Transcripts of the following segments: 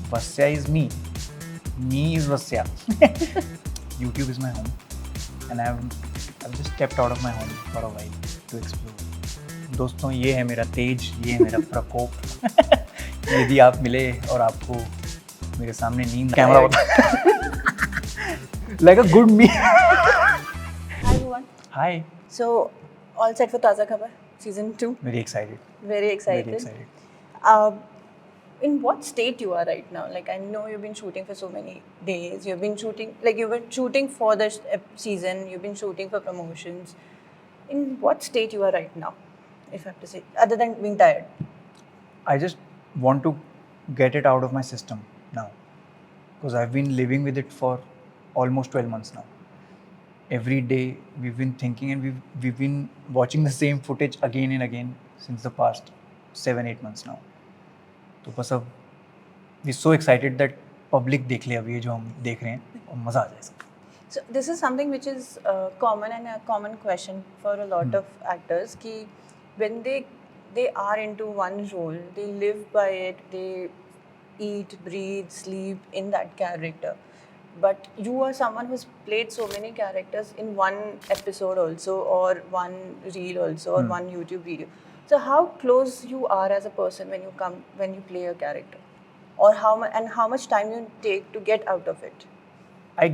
Vasya is me. Me is Vasya. YouTube is my home, and I've just stepped out of my home for a while to explore. दोस्तों, ये है मेरा तेज, ये है मेरा प्रकोप. यदि आप मिले और आपको मेरे सामने नींद camera like a good me. Hi everyone. Hi. So, all set for Taza Khabar season 2. Very excited. Very excited. Very excited. In what state you are right now? Like, I know you've been shooting for so many days. You've been shooting, like you were shooting for the season. You've been shooting for promotions. In what state you are right now, if I have to say, other than being tired? I just want to get it out of my system now, because I've been living with it for almost 12 months now. Every day we've been thinking, and we've been watching the same footage again and again since the past 7-8 months now. तो बस अब we're so excited that public देख ले अब ये जो हम देख रहे हैं और मज़ा आ जाए. So this is something which is common and a common question for a lot of actors कि when they are into one role, they live by it, they eat, breathe, sleep in that character. But you are someone who's played so many characters in one episode also, or one reel also, or one YouTube video. So how close you are as a person when you play a character, or how much time you take to get out of it? I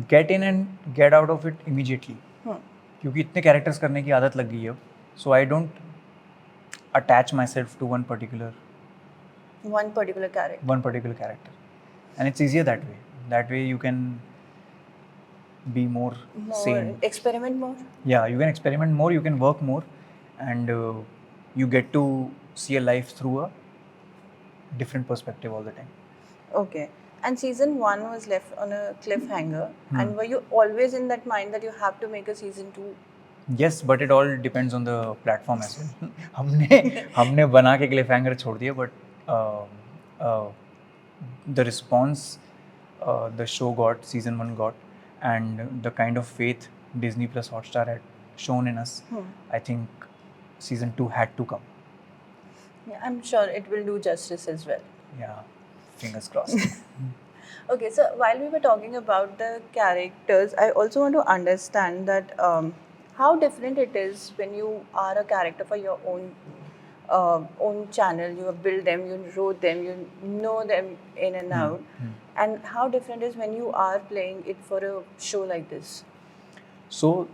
get in and get out of it immediately. क्योंकि इतने characters करने की आदत लग गई है अब. So I don't attach myself to one particular character. And it's easier that way. That way you can be more sane. Experiment more. Yeah, you can experiment more, you can work more, and you get to see a life through a different perspective all the time. Okay. And season 1 was left on a cliffhanger. And were you always in that mind that you have to make a season 2? Yes, but it all depends on the platform as well. हमने बना के cliffhanger छोड़ दिया, but the response the show got, season 1 got, and the kind of faith Disney Plus Hotstar had shown in us, I think season 2 had to come. Yeah, I'm sure it will do justice as well. Yeah, fingers crossed. Okay, so while we were talking about the characters, I also want to understand that how different it is when you are a character for your own channel. You build them, you wrote them, you know them in and out. And how different is when you are playing it for a show like this? So,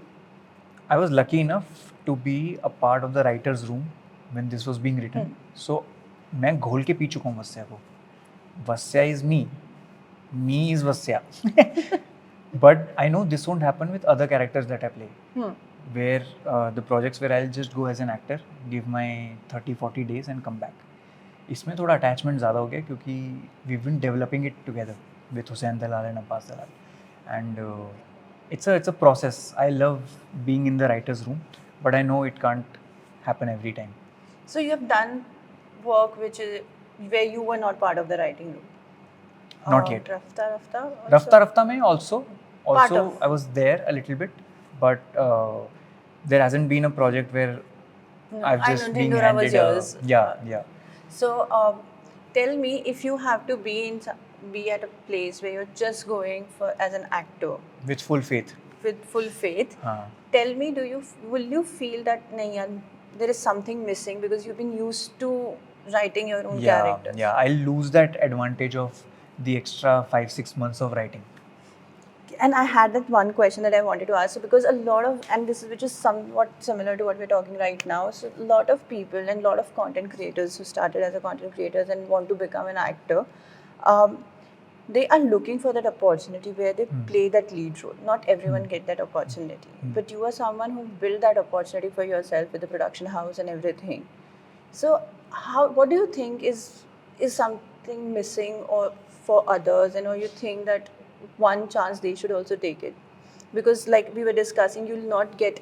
I was lucky enough to be a part of the writer's room when this was being written. So, मैं घोल के P चुका हूँ वस्या को. Vasya is me. Me is Vasya. But I know this won't happen with other characters that I play. Where the projects where I'll just go as an actor, give my 30-40 days and come back. इसमें थोड़ा attachment ज़्यादा हो गया क्योंकि we've been developing it together with Hussain Dalal and Abbas Dalal. And it's a process. I love being in the writer's room, but I know it can't happen every time. So you have done work where you were not part of the writing room? Not yet. Rafta mein also I was there a little bit, but there hasn't been a project where I've just been handed yeah. So tell me, if you have to be at a place where you're just going for as an actor with full faith, tell me, will you feel that there is something missing because you've been used to writing your own characters? Yeah, I'll lose that advantage of the extra 5-6 months of writing. And I had that one question that I wanted to ask, because which is somewhat similar to what we're talking right now. So a lot of people and a lot of content creators who started as a content creators and want to become an actor, they are looking for that opportunity where they play that lead role. Not everyone get that opportunity, but you are someone who built that opportunity for yourself with the production house and everything. So what do you think is something missing or for others, you think that one chance they should also take it? Because like we were discussing, you'll not get,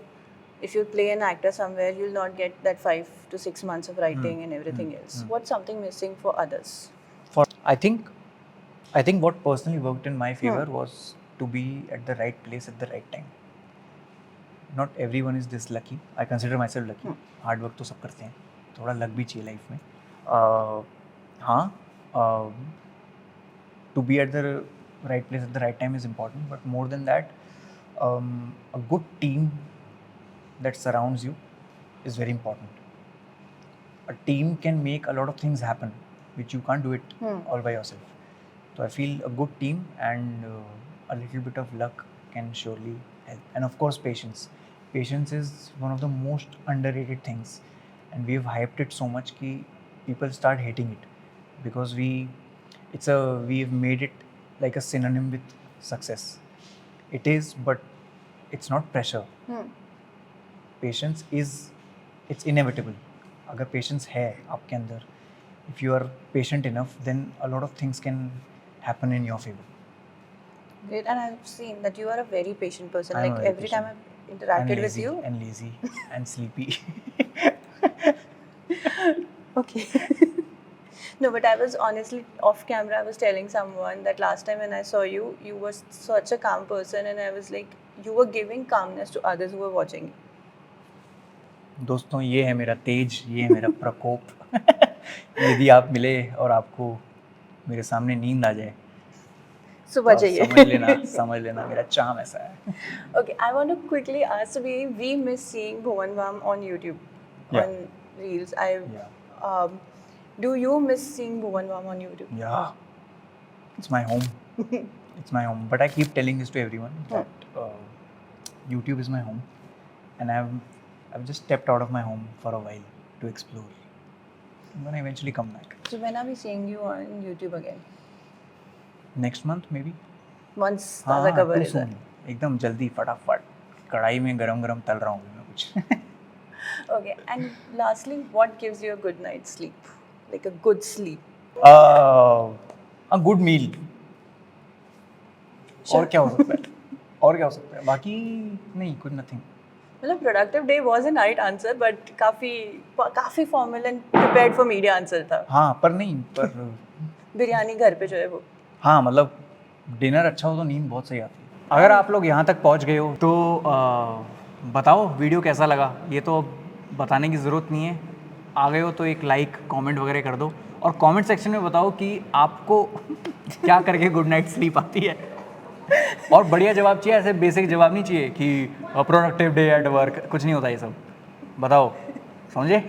if you play an actor somewhere, you'll not get that 5 to 6 months of writing and everything else. What's something missing for others? I think what personally worked in my favor was to be at the right place at the right time. Not everyone is this lucky. I consider myself lucky. Hard work तो सब करते हैं. थोड़ा luck भी चाहिए life में. हाँ. to be at the right place at the right time is important, but more than that, a good team that surrounds you is very important. A team can make a lot of things happen which you can't do it all by yourself. So I feel a good team and a little bit of luck can surely help, and of course patience. Patience is one of the most underrated things, and we've hyped it so much कि people start hating it because we've made it like a synonym with success. It is, but it's not pressure. Patience is, it's inevitable. अगर patience है आपके अंदर, if you are patient enough, then a lot of things can happen in your favor. Great, and I've seen that you are a very patient person. I'm Like very every patient. time I've interacted with you. And lazy and sleepy. Okay. No, but I was honestly off camera. I was telling someone that last time when I saw you, you were such a calm person, and I was like, you were giving calmness to others who were watching you. दोस्तों ये है मेरा तेज, ये है मेरा प्रकोप. यदि आप मिले और आपको मेरे सामने नींद आ जाए सुबह तो जाइए. समझ लेना मेरा चाम ऐसा है. Okay, I want to quickly ask. So we miss seeing Bhuvan Vam on YouTube, Yeah. on Reels. Yeah. Do you miss seeing Bhuvan Vam on YouTube? Yeah, it's my home. It's my home. But I keep telling this to everyone that YouTube is my home, and I've just stepped out of my home for a while to explore. I'm gonna eventually come back. So when are we seeing you on YouTube again? Next month maybe. Once ताज़ा हाँ, cover too is soon. एकदम जल्दी फटाफट कढ़ाई में गरम तल रहा हूँ मैं कुछ. Okay, and lastly, what gives you a good night's sleep? Like a good sleep. A good meal. और क्या हो सकता है? बाकी नहीं, कुछ nothing. मतलब productive day was a right answer, but काफी formal and prepared for media answer था. हाँ, पर बिरयानी घर पे जो है वो. हाँ, मतलब डिनर अच्छा हो तो नींद बहुत सही आती है. अगर आप लोग यहाँ तक पहुँच गए हो तो बताओ वीडियो कैसा लगा. ये तो बताने की ज़रूरत नहीं है. आ गए हो तो एक लाइक कमेंट वगैरह कर दो, और कमेंट सेक्शन में बताओ कि आपको क्या करके गुड नाइट स्लीप आती है. और बढ़िया जवाब चाहिए, ऐसे बेसिक जवाब नहीं चाहिए कि प्रोडक्टिव डे एट वर्क. कुछ नहीं होता ये सब. बताओ, समझे?